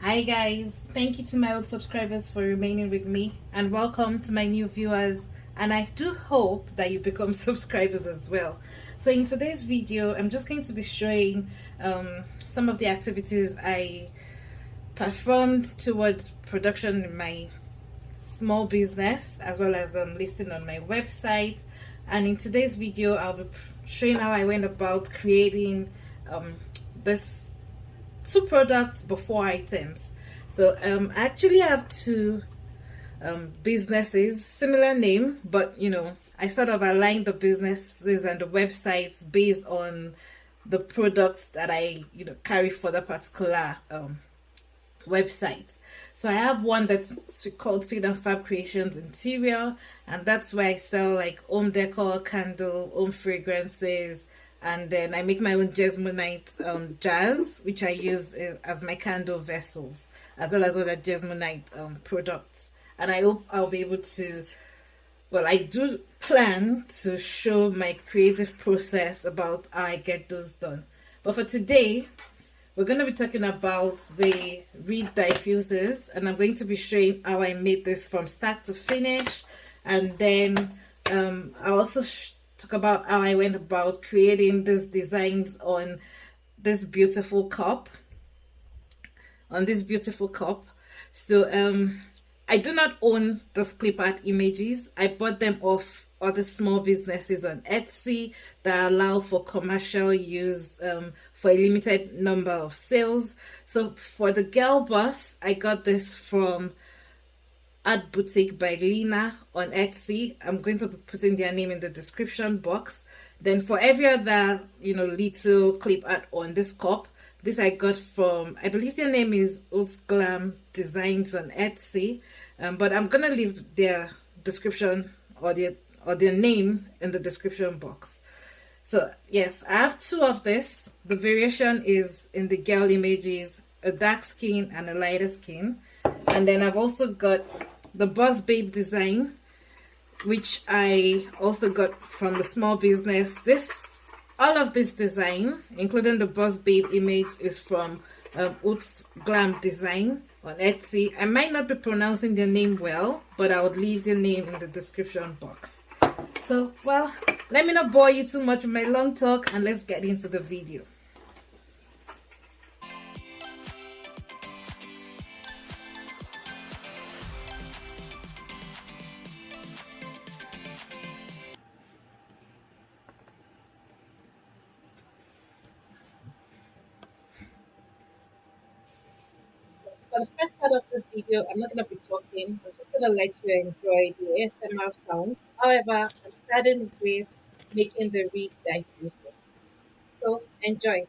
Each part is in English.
Hi guys, thank you to my old subscribers for remaining with me, and welcome to my new viewers, and I do hope that you become subscribers as well. So in today's video I'm just going to be showing some of the activities I performed towards production in my small business, as well as listing on my website. And in today's video I'll be showing how I went about creating this two products before items. So I actually have two businesses, similar name, but I sort of aligned the businesses and the websites based on the products that I carry for the particular website. So I have one that's called Sweet and Fab Creations Interior, and that's where I sell like home decor, candle, home fragrances, and then I make my own Jasmonite jars, which I use as my candle vessels, as well as other Jasmonite products. And I hope I'll be able to, well, I do plan to show my creative process about how I get those done. But for today, we're going to be talking about the reed diffusers, and I'm going to be showing how I made this from start to finish. And then I also talk about how I went about creating these designs on this beautiful cup. So I do not own those Clipart images. I bought them off other small businesses on Etsy that allow for commercial use for a limited number of sales. So for the girl boss, I got this from ArtBoutiquebyLina on Etsy. I'm going to be putting their name in the description box. Then for every other little clip art on this cup, this I got from, I believe their name is HauteGlamDesign on Etsy, but I'm gonna leave their description or their name in the description box. So yes, I have two of this. The variation is in the girl images, a dark skin and a lighter skin. And then I've also got the Boss Babe design, which I also got from the small business. All of this design, including the Boss Babe image, is from HauteGlamDesign on Etsy. I might not be pronouncing their name well, but I would leave their name in the description box. So, well, let me not bore you too much with my long talk, and let's get into the video. For the first part of this video, I'm not going to be talking. I'm just going to let you enjoy the ASMR sound. However, I'm starting with making the reed diffuser. So, enjoy.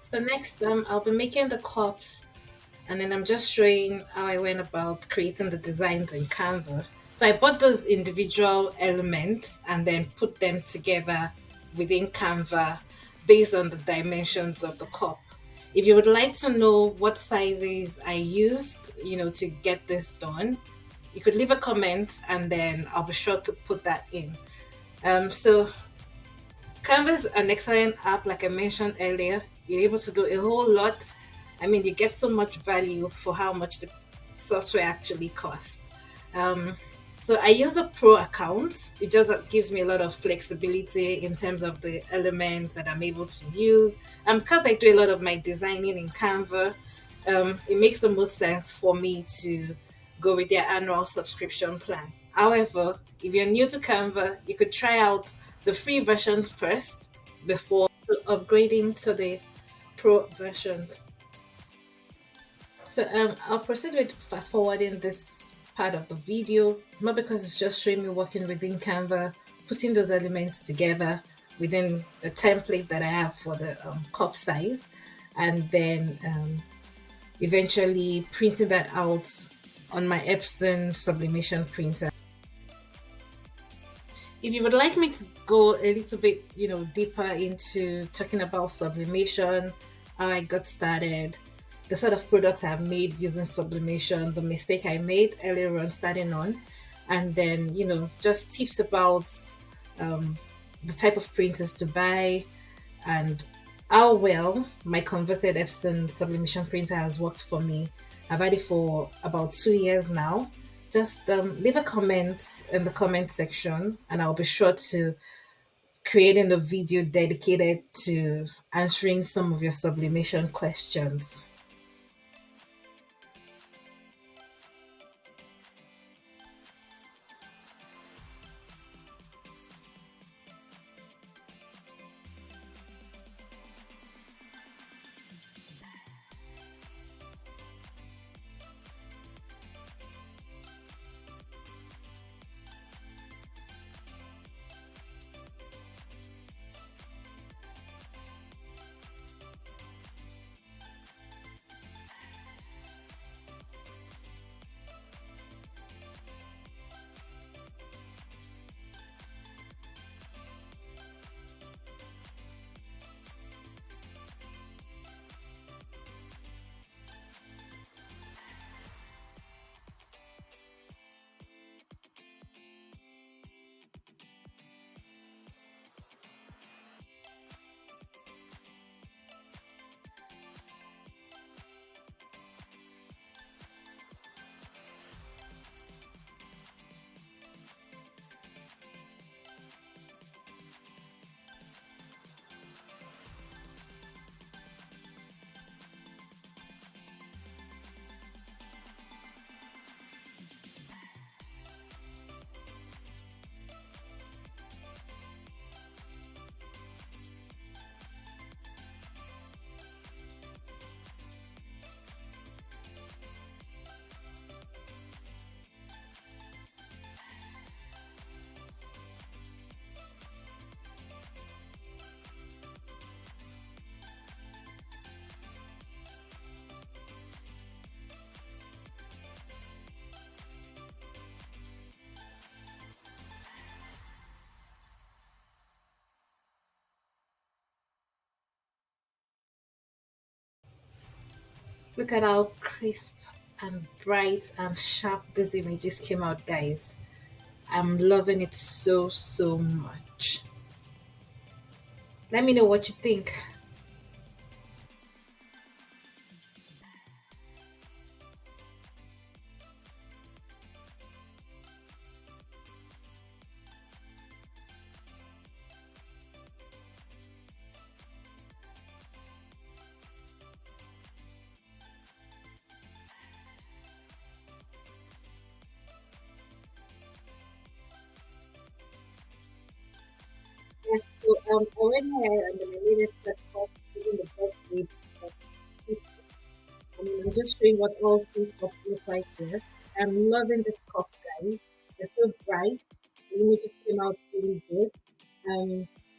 So next, I'll be making the cups, and then I'm just showing how I went about creating the designs in Canva. So I bought those individual elements and then put them together within Canva based on the dimensions of the cup. If you would like to know what sizes I used, to get this done, you could leave a comment and then I'll be sure to put that in. So Canva is an excellent app, like I mentioned earlier. You're able to do a whole lot. I mean, you get so much value for how much the software actually costs. Um, so I use a pro account. It just gives me a lot of flexibility in terms of the elements that I'm able to use. Because I do a lot of my designing in Canva, it makes the most sense for me to go with their annual subscription plan. However, if you're new to Canva, you could try out the free version first before upgrading to the pro version. So I'll proceed with fast forwarding this part of the video, not because it's just showing me working within Canva, putting those elements together within the template that I have for the cup size, and then eventually printing that out on my Epson sublimation printer. If you would like me to go a little bit, deeper into talking about sublimation, how I got started, the sort of products I've made using sublimation, the mistake I made earlier on starting on, and then, just tips about um, the type of printers to buy and how well my converted Epson sublimation printer has worked for me. I've had it for about 2 years now. Just leave a comment in the comment section, and I'll be sure to creating a video dedicated to answering some of your sublimation questions. Look at how crisp and bright and sharp these images came out, guys. I'm loving it so, so much. Let me know what you think. Yes, so I went ahead and then I made it that cup using the box lid. I mean, I'm just showing what all three cups look like here. I'm loving this cup, guys. They're so bright. The images came out really good.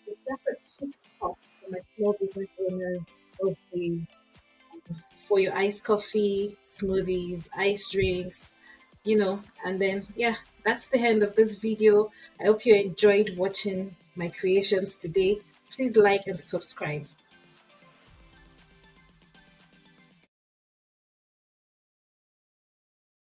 It's just a cheap cup for my small business owners those days for your iced coffee, smoothies, iced drinks, and then, yeah, that's the end of this video. I hope you enjoyed watching my creations today. Please like and subscribe.